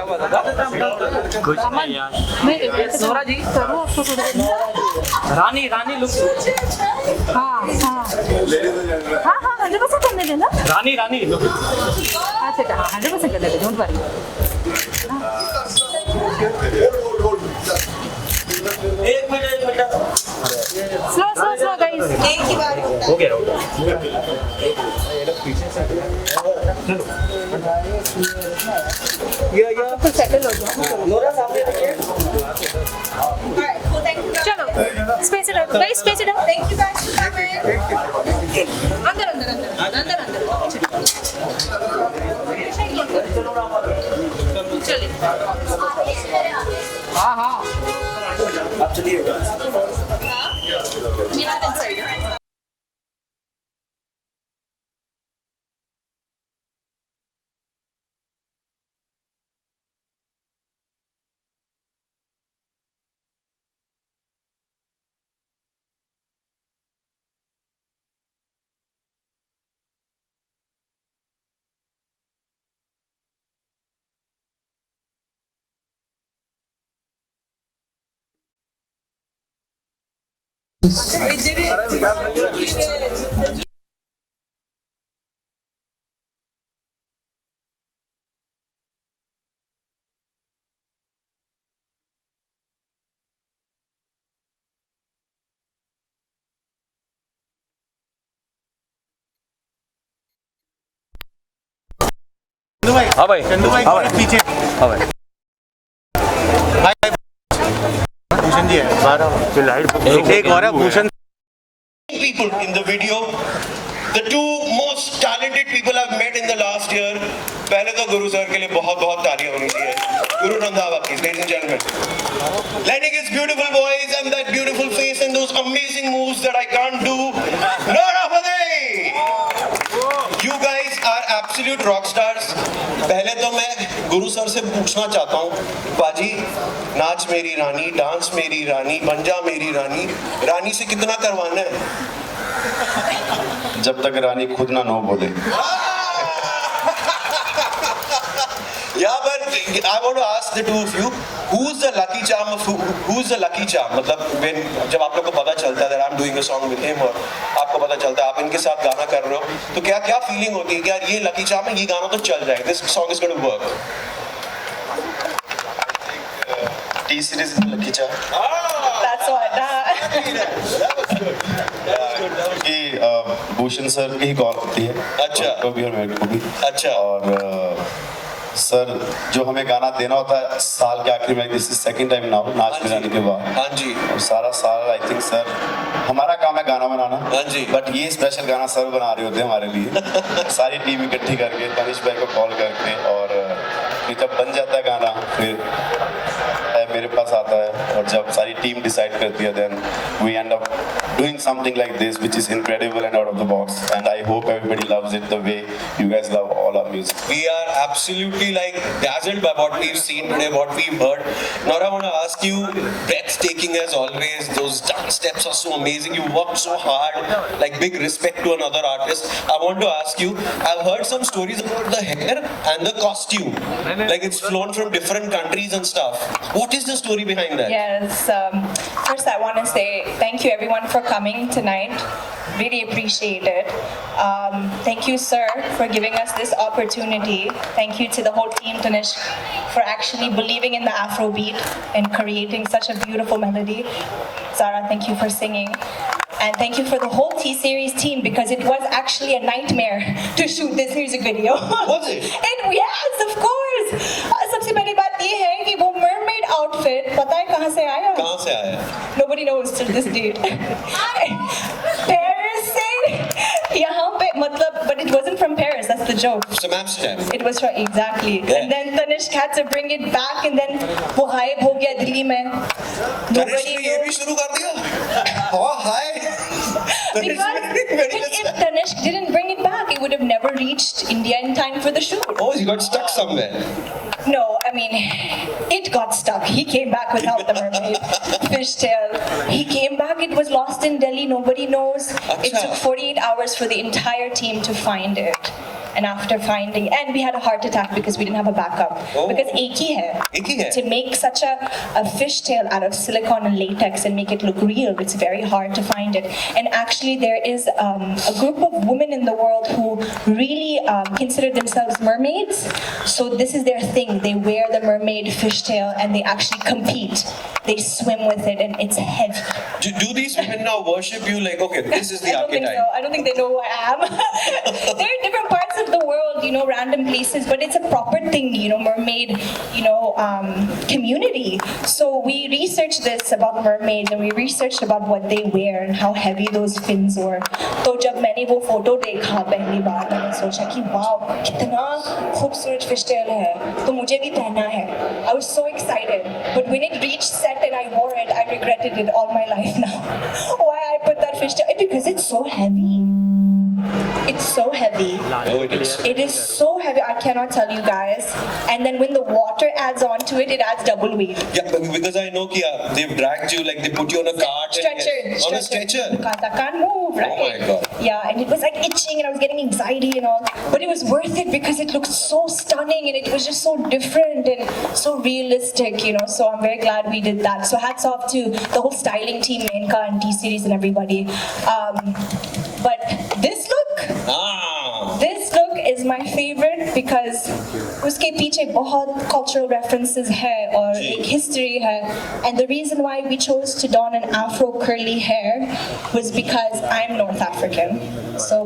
कुछ नहीं यार। नोरा जी करो आपको थोड़ा रानी रानी लुक। हाँ हाँ हाँ हाँ 100% करने देना। रानी रानी लुक। अच्छा हाँ 100% कर लेते डोंट वरी। एक minute slow slow slow guys. एक ही बार हो गया तो सेटल हो जाओ। चलो space it out guys space it out. Thank you guys for coming अंदर अंदर अंदर अंदर अंदर चलिए। हाँ हाँ आप चलिए। मेरा साइड है। हाँ भाई हाँ भाई पीछे हाँ भाई भूषण जी है लाइट एक और है Bhushan people in the video. The two most talented people I've met in the last year. पहले तो गुरु सर के लिए बहुत बहुत तालियां होनी चाहिए. Guru Randhawa, please, ladies and gentlemen. Lending his beautiful voice and that beautiful face and those amazing moves that I can't do. Nora Fateh! You guys are absolute rock stars. पहले तो मैं गुरु सर से पूछना चाहता हूँ, बाजी, नाच मेरी रानी, डांस मेरी रानी, बन जा मेरी रानी, रानी से कितना करवाना है? जब तक रानी खुद ना नो बोले. Yeah, but I want to ask the two of you, who's the lucky charm of who's the lucky charm? मतलब when जब आप लोग को पता चलता है that I'm doing a song with him और आपको पता चलता है आप इनके साथ गाना कर रहे हो, तो क्या क्या फीलिंग होती है कि यार ये लकी चार्म है, ये गाना तो चल जाएगा, this song is going to work. T series is lucky charm. That's what कि भूषण सर की ही कॉल होती है. अच्छा. कभी और मेरे को भी. अच्छा. और सर जो हमें गाना देना होता है साल के आखिरी में, this is second time now नाच में जाने के बाद. हाँ जी. और सारा साल आई थिंक सर हमारा काम है गाना बनाना. हाँ जी. बट ये स्पेशल गाना सर बना रहे होते हैं हमारे लिए. सारी टीम इकट्ठी करके तनिष भाई को कॉल करके, और फिर जब बन जाता है गाना फिर मेरे पास आता है, और जब सारी टीम डिसाइड करती है then we end up doing something like this which is incredible and out of the box, and I hope everybody loves it the way you guys love all our music. We are absolutely like dazzled by what we've seen today, what we've heard. Nora, I want to ask you, breathtaking as always, those dance steps are so amazing, you worked so hard, like big respect to another artist. I want to ask you, I've heard some stories about the hair and the costume, like it's flown from different countries and stuff. What is the story behind that? Yes, first I want to say thank you everyone for coming tonight. Really appreciate it. Thank you, sir, for giving us this opportunity. Thank you to the whole team, Tanish, for actually believing in the Afrobeat and creating such a beautiful melody. Zara, thank you for singing. And thank you for the whole T-Series team, because it was actually a nightmare to shoot this music video. Was it? And yes, of course. सबसे पहली बात ये है कि वो mermaid outfit पता है कहाँ से आया? कहाँ से आया? Nobody knows till this date. Paris से यहाँ पे मतलब, but it wasn't from Paris. That's the joke. From Amsterdam. It was from exactly. Yeah. And then Tanish had to bring it back, and then वो गायब हो गया दिल्ली में. तनिष ने ये भी शुरू कर दिया? Oh, hi. Because if Tanish didn't bring it back, it would have never reached India in time for the shoot. Oh, he got stuck somewhere. No, I mean, it got stuck. He came back without the mermaid. Fishtail. He came back, it was lost in Delhi, nobody knows. It took 48 hours for the entire team to find it. and after finding, and we had a heart attack because we didn't have a backup. Oh. Because एक ही है. एक ही है. To make such a fishtail out of silicone and latex and make it look real, it's very hard to find it. And actually, there is a group of women in the world who really consider themselves mermaids. So this is their thing. They wear the mermaid fishtail and they actually compete. They swim with it, and it's heavy. Do these women now worship you like, okay, this is the I don't think archetype? so. I don't think they know who I am. They're in different parts of the world, you know, random places, but it's a proper thing, you know, mermaid, you know, community. So we researched this about mermaids, and we researched about what they wear and how heavy those fins were. तो जब मैंने वो photo देखा पहली बार, मैंने सोचा कि वाव कितना खूबसूरत फिशटेल है, तो मुझे भी पहनना है. I was so excited, but when it reached set and I wore it, I regretted it all my life now. Why I put that fishtail? Because it's so heavy. It's so heavy. Oh, it is. It is so heavy. I cannot tell you guys. And then when the water adds on to it, it adds double weight. Yeah, because I know कि they've dragged you, like they put you on a cart. Stretcher. On a stretcher. Because I can't move, right? Oh my God. Yeah, and it was like itching and I was getting anxiety and all. But it was worth it because it looked so stunning and it was just so different and so realistic, you know. So I'm very glad we did that. So hats off to the whole styling team, Menka and T-Series and everybody. But this look, this look is my favorite because उसके पीछे बहुत cultural references है और एक history है. And the reason why we chose to don an Afro curly hair was because I'm North African. So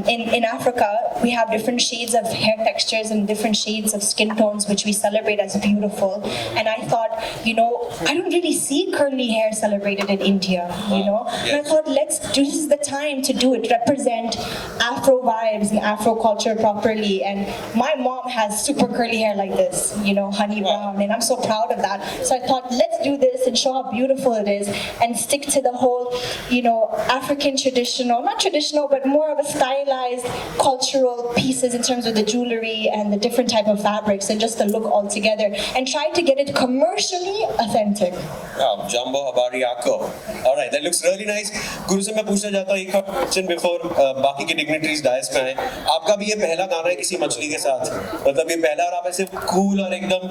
in Africa we have different shades of hair textures and different shades of skin tones which we celebrate as beautiful. And I thought, you know, I don't really see curly hair celebrated in India, you know. And I thought, this is the time to do it, represent Afro vibes and Afro culture properly. And my mom has super curly hair like this, you know, honey brown, and I'm so proud of that. So I thought, let's do this and show how beautiful it is and stick to the whole, you know, African traditional, not traditional, but more of a stylized cultural pieces in terms of the jewelry and the different type of fabrics and just the look all together and try to get it commercially authentic. Wow, Jumbo Habari Ako. Alright, that looks really nice. गुरु से मैं पूछना चाहता हूँ एक question before बाकी के dignitaries DISE पे आए. आपका भी ये पहला गाना है किसी मछली के साथ, मतलब ये पहला और आप ऐसे कूल और एकदम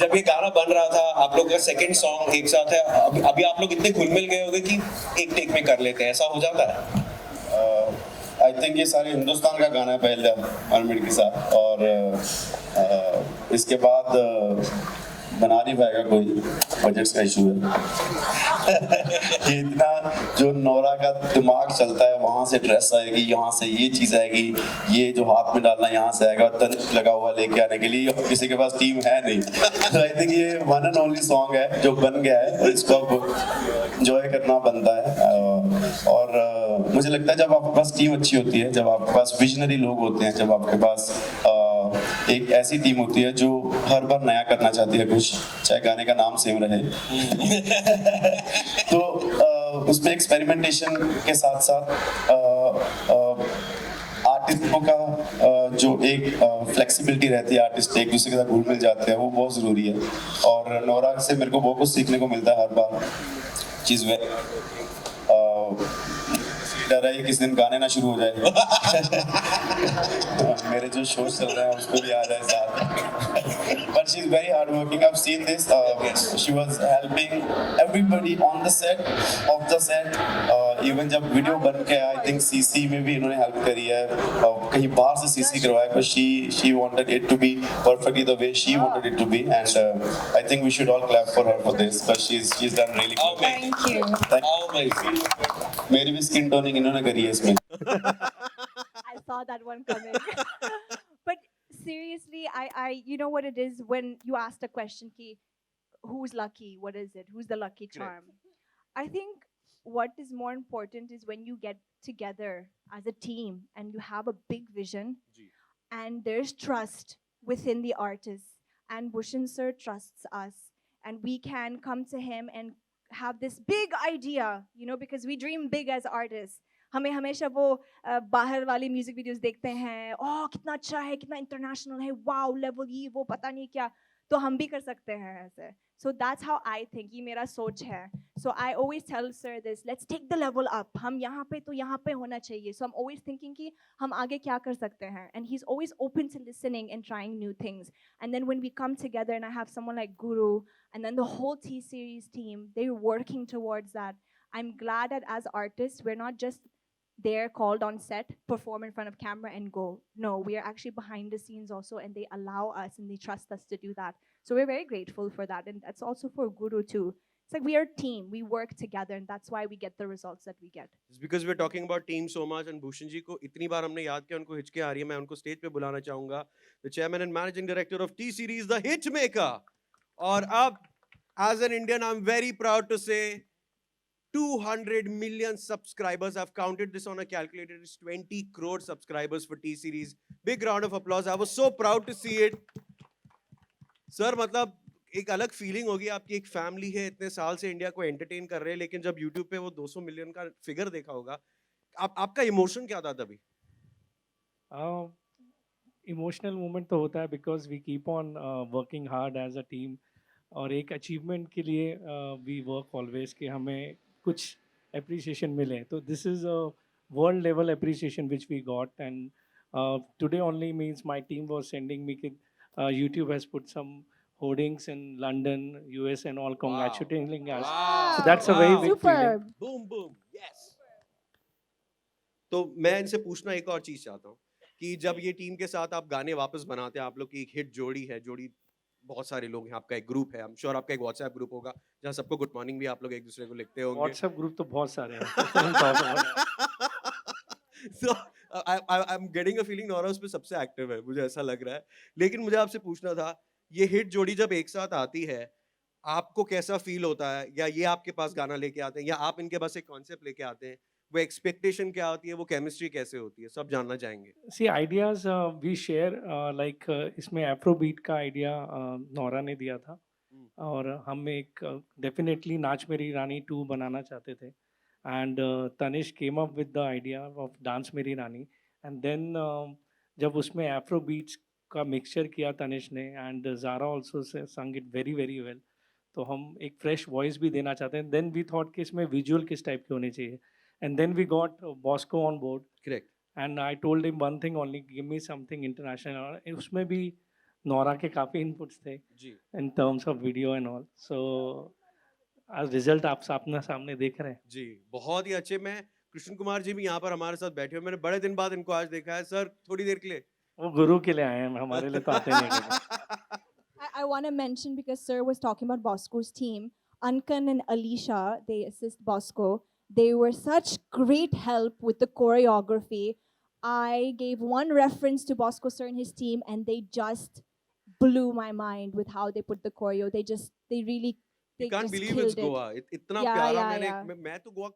जब ये गाना बन रहा था आप लोग का सेकंड सॉन्ग एक साथ है. अभी आप लोग इतने घुल मिल गए होंगे कि एक टेक में कर लेते हैं, ऐसा हो जाता है? आई थिंक ये सारे हिंदुस्तान का गाना है पहले मरमिड के साथ, और इसके बाद बना नहीं पाएगा कोई, बजट का इशू है. ये इतना जो नोरा का दिमाग चलता है, वहाँ से ड्रेस आएगी, यहाँ से ये चीज़ आएगी, ये जो हाथ में डालना यहाँ से आएगा, तनिक लगा हुआ लेके आने के लिए किसी के पास टीम है नहीं. तो आई थिंक ये वन एंड ओनली सॉन्ग है जो बन गया है और इसको अब एंजॉय करना बनता है. और मुझे लगता है जब आपके पास टीम अच्छी होती है, जब आपके पास विजनरी लोग होते हैं, जब आपके पास एक ऐसी टीम होती है जो हर बार नया करना चाहती है कुछ, चाहे गाने का नाम सेम रहे, तो उसमें एक्सपेरिमेंटेशन के साथ साथ आर्टिस्टों का जो एक फ्लेक्सिबिलिटी रहती है, आर्टिस्ट एक दूसरे के साथ घुल मिल जाते हैं, वो बहुत ज़रूरी है. और नोरा से मेरे को बहुत कुछ सीखने को मिलता है हर बार. चीज़ में डर है किस दिन गाने ना शुरू हो जाए. मेरे जो शोज चल रहे हैं उसको भी आ जाए साथ. But she's very hardworking. I've seen this. She was helping everybody on the set, off the set. Even जब वीडियो बन के आई थिंक सीसी में भी इन्होंने हेल्प करी है, कहीं बाहर से सीसी करवाया, but she wanted it to be perfectly the way she wanted it to be, and I think we should all clap for her for this, but she's done really good. Thank you. मेरी भी skin toning इन्होंने करी है इसमें. I saw that one coming. But seriously, you know what it is when you asked a question, ki, who's lucky? What is it? Who's the lucky charm? I think what is more important is when you get together as a team and you have a big vision and there's trust within the artists, and Bhushan sir trusts us and we can come to him and have this big idea, you know, because we dream big as artists. हमें हमेशा वो बाहर वाली music videos देखते हैं, ओह कितना अच्छा है, कितना इंटरनेशनल है, वाओ लेवल, ये वो पता नहीं क्या. तो हम भी कर सकते हैं ऐसे. So that's how I think. ये मेरा सोच है. So I always tell sir this. Let's take the level up. हम यहाँ पे तो यहाँ पे होना चाहिए. So I'm always thinking कि हम आगे क्या कर सकते हैं. And he's always open to listening and trying new things. And then when we come together and I have someone like Guru and then the whole T-Series team, they're working towards that. I'm glad that as artists, we're not just they're called on set, perform in front of camera and go. No, we are actually behind the scenes also, and they allow us and they trust us to do that. So we're very grateful for that, and that's also for Guru too. It's like we are a team, we work together, and that's why we get the results that we get. Just because we're talking about team so much and Bhushan ji को इतनी बार हमने याद किया, उनको हिचके आ रही है, मैं उनको स्टेज पे बुलाना चाहूंगा. The chairman and managing director of T Series, the Hitmaker. और अब, as an Indian, I'm very proud to say 200 million subscribers. I've counted this on a calculator. It's 20 crore subscribers for T Series. Big round of applause. I was so proud to see it. Sir, मतलब एक अलग feeling होगी. आपकी एक family है, इतने साल से इंडिया को एंटरटेन कर रहे हैं, लेकिन जब YouTube पे वो 200 मिलियन का फिगर देखा होगा, आपका इमोशन क्या था तभी? इमोशनल मोमेंट तो होता है because we keep on working hard as a team. और एक अचीवमेंट के लिए वी वर्क ऑलवेज कि हमें कुछ अप्रिसिएशन मिले. तो this is a world level appreciation which we got. And today only means my team was sending me कि YouTube has put some hoardings in London, US and all congratulating us. So that's a very big feeling. Superb. Boom, boom, yes. तो मैं इनसे पूछना एक और चीज चाहता हूँ कि जब ये टीम के साथ आप गाने वापस बनाते हैं, आप लोग की एक हिट जोड़ी है, जोड़ी बहुत सारे लोग हैं, आपका एक ग्रुप है, आई एम श्योर आपका एक व्हाट्सएप ग्रुप होगा जहाँ सबको गुड मॉर्निंग भी आप लोग एक दूसरे को लिखते होंगे. WhatsApp ग्रुप तो बहुत सारे हैं. So I'm getting a feeling Naura उस पे सबसे एक्टिव है, मुझे ऐसा लग रहा है. लेकिन मुझे आपसे पूछना था, ये हिट जोड़ी जब एक साथ आती है, आपको कैसा फील होता है? या ये आपके पास गाना लेके आते हैं, या आप इनके पास एक कॉन्सेप्ट लेके आते हैं? वो एक्सपेक्टेशन क्या होती है, वो केमिस्ट्री कैसे होती है, सब जानना चाहेंगे. सी आइडियाज वी शेयर. लाइक इसमें एफ्रोबीट का आइडिया नौरा ने दिया था. और हम एक डेफिनेटली नाच मेरी रानी 2 बनाना चाहते थे. And Tanish came up with the idea of dance मेरी रानी. एंड देन जब उसमें एफ्रो बीट्स का मिक्सचर किया तनिष ने, and Zara also sung it very very well. तो हम एक फ्रेश वॉइस भी देना चाहते हैं. देन वी थॉट कि इसमें विजुअल किस टाइप के होने चाहिए. And then we got Bosco on board. Correct. And I told him one thing only, give me something international. उसमें भी नौरा के काफ़ी इनपुट्स थे जी. In terms of video and all. So आज रिजल्ट आप अपने सामने देख रहे हैं. जी, बहुत ही अच्छे. मैं कृष्ण कुमार जी भी यहाँ पर हमारे साथ बैठे हुए, मैंने बड़े दिन बाद इनको आज देखा है. सर, थोड़ी देर के लिए. वो गुरु के लिए आए हैं, हमारे लिए तो आते नहीं हैं. I want to mention because Sir was talking about Bosco's team. Ankan and Alicia, they assist Bosco. They were such great help with the choreography. I gave one reference to Bosco Sir and his team, and they just blew my mind with how they put the choreo. They really, You can't just believe killed it's it. Goa. इतना Yeah, प्यारा. yeah, yeah. मैं तो गोवा